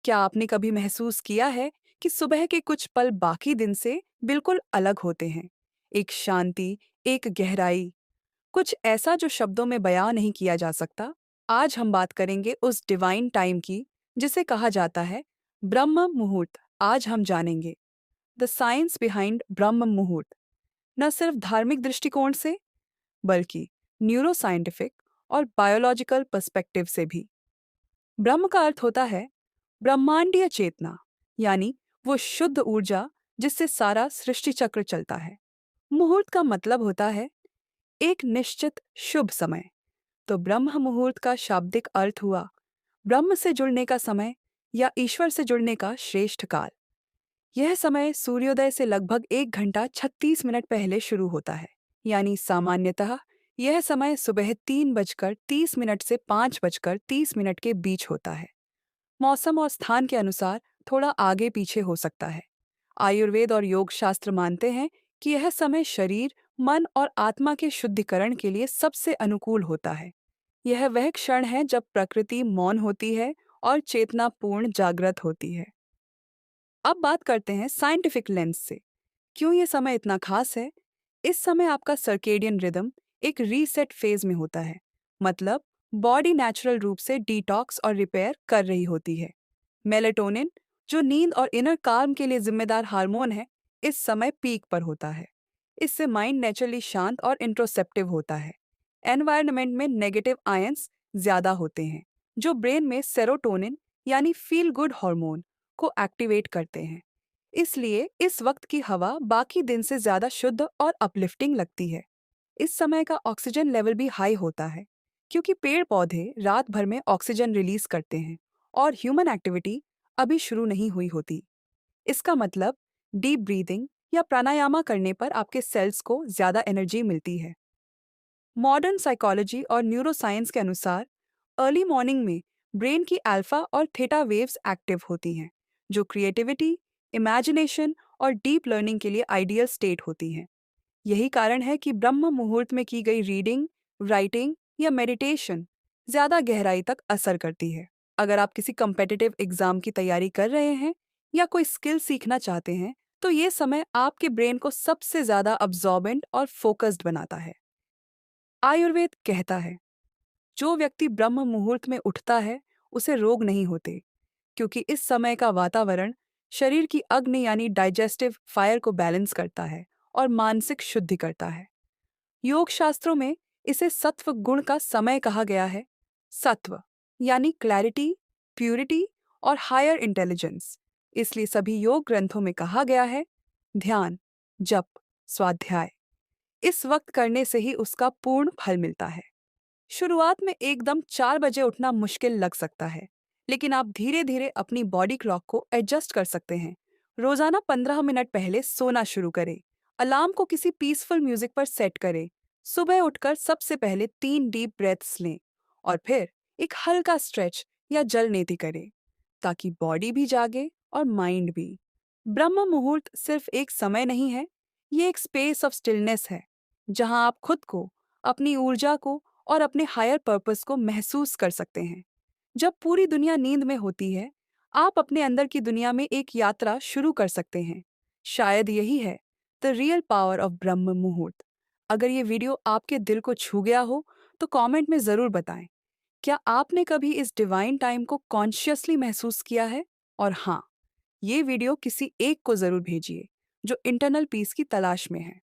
क्या आपने कभी महसूस किया है कि सुबह के कुछ पल बाकी दिन से बिल्कुल अलग होते हैं? एक शांति, एक गहराई, कुछ ऐसा जो शब्दों में बयां नहीं किया जा सकता। आज हम बात करेंगे उस डिवाइन टाइम की जिसे कहा जाता है ब्रह्म मुहूर्त। आज हम जानेंगे द साइंस बिहाइंड ब्रह्म मुहूर्त, न सिर्फ धार्मिक दृष्टिकोण से बल्कि न्यूरोसाइंटिफिक और बायोलॉजिकल पर्सपेक्टिव से भी। ब्रह्म का अर्थ होता है ब्रह्मांडीय चेतना, यानी वो शुद्ध ऊर्जा जिससे सारा सृष्टि चक्र चलता है। मुहूर्त का मतलब होता है एक निश्चित शुभ समय। तो ब्रह्म मुहूर्त का शाब्दिक अर्थ हुआ ब्रह्म से जुड़ने का समय या ईश्वर से जुड़ने का श्रेष्ठ काल। यह समय सूर्योदय से लगभग 1 घंटा 36 मिनट पहले शुरू होता है, यानी सामान्यतः यह समय सुबह 3:30 से 5:30 के बीच होता है। मौसम और स्थान के अनुसार थोड़ा आगे पीछे हो सकता है। आयुर्वेद और योग शास्त्र मानते हैं कि यह समय शरीर, मन और आत्मा के शुद्धिकरण के लिए सबसे अनुकूल होता है। यह वह क्षण है जब प्रकृति मौन होती है और चेतना पूर्ण जागृत होती है। अब बात करते हैं साइंटिफिक लेंस से। क्यों ये समय इतना खास है? इस समय आपका सर्केडियन रिदम एक रीसेट फेज में होता है। मतलब बॉडी नेचुरल रूप से डिटॉक्स और रिपेयर कर रही होती है। मेलेटोनिन, जो नींद और इनर काम के लिए जिम्मेदार हार्मोन है, इस समय पीक पर होता है। इससे माइंड नेचुरली शांत और इंट्रोसेप्टिव होता है। एनवायरनमेंट में नेगेटिव आयंस ज्यादा होते हैं, जो ब्रेन में सेरोटोनिन यानी फील गुड हार्मोन को एक्टिवेट करते हैं। इसलिए इस वक्त की हवा बाकी दिन से ज्यादा शुद्ध और अपलिफ्टिंग लगती है। इस समय का ऑक्सीजन लेवल भी हाई होता है, क्योंकि पेड़ पौधे रात भर में ऑक्सीजन रिलीज करते हैं और ह्यूमन एक्टिविटी अभी शुरू नहीं हुई होती। इसका मतलब डीप ब्रीदिंग या प्राणायामा करने पर आपके सेल्स को ज्यादा एनर्जी मिलती है। मॉडर्न साइकोलॉजी और न्यूरोसाइंस के अनुसार अर्ली मॉर्निंग में ब्रेन की अल्फा और थीटा वेव्स एक्टिव होती हैं, जो क्रिएटिविटी, इमेजिनेशन और डीप लर्निंग के लिए आइडियल स्टेट होती हैं। यही कारण है कि ब्रह्म मुहूर्त में की गई रीडिंग, राइटिंग या मेडिटेशन ज्यादा गहराई तक असर करती है। अगर आप किसी कम्पिटिटिव एग्जाम की तैयारी कर रहे हैं या कोई स्किल सीखना चाहते हैं, तो ये समय आपके ब्रेन को सबसे ज्यादा अब्जॉर्बेंट और फोकस्ड बनाता है। आयुर्वेद कहता है जो व्यक्ति ब्रह्म मुहूर्त में उठता है उसे रोग नहीं होते, क्योंकि इस समय का वातावरण शरीर की अग्नि यानी डाइजेस्टिव फायर को बैलेंस करता है और मानसिक शुद्धि करता है। योग शास्त्रों में इसे सत्व गुण का समय कहा गया है। सत्व यानी क्लैरिटी, प्यूरिटी और हायर इंटेलिजेंस। इसलिए सभी योग ग्रंथों में कहा गया है ध्यान, जप, स्वाध्याय इस वक्त करने से ही उसका पूर्ण फल मिलता है। शुरुआत में एकदम 4 बजे उठना मुश्किल लग सकता है, लेकिन आप धीरे धीरे अपनी बॉडी क्लॉक को एडजस्ट कर सकते हैं। रोजाना 15 मिनट पहले सोना शुरू करें। अलार्म को किसी पीसफुल म्यूजिक पर सेट करें। सुबह उठकर सबसे पहले 3 डीप ब्रेथ्स लें और फिर एक हल्का स्ट्रेच या जल नेति करें, ताकि बॉडी भी जागे और माइंड भी। ब्रह्म मुहूर्त सिर्फ एक समय नहीं है, ये एक स्पेस ऑफ स्टिलनेस है, जहां आप खुद को, अपनी ऊर्जा को और अपने हायर पर्पस को महसूस कर सकते हैं। जब पूरी दुनिया नींद में होती है, आप अपने अंदर की दुनिया में एक यात्रा शुरू कर सकते हैं। शायद यही है द रियल पावर ऑफ ब्रह्म मुहूर्त। अगर ये वीडियो आपके दिल को छू गया हो, तो कमेंट में ज़रूर बताएं, क्या आपने कभी इस डिवाइन टाइम को कॉन्शियसली महसूस किया है? और हाँ, ये वीडियो किसी एक को ज़रूर भेजिए जो इंटरनल पीस की तलाश में है।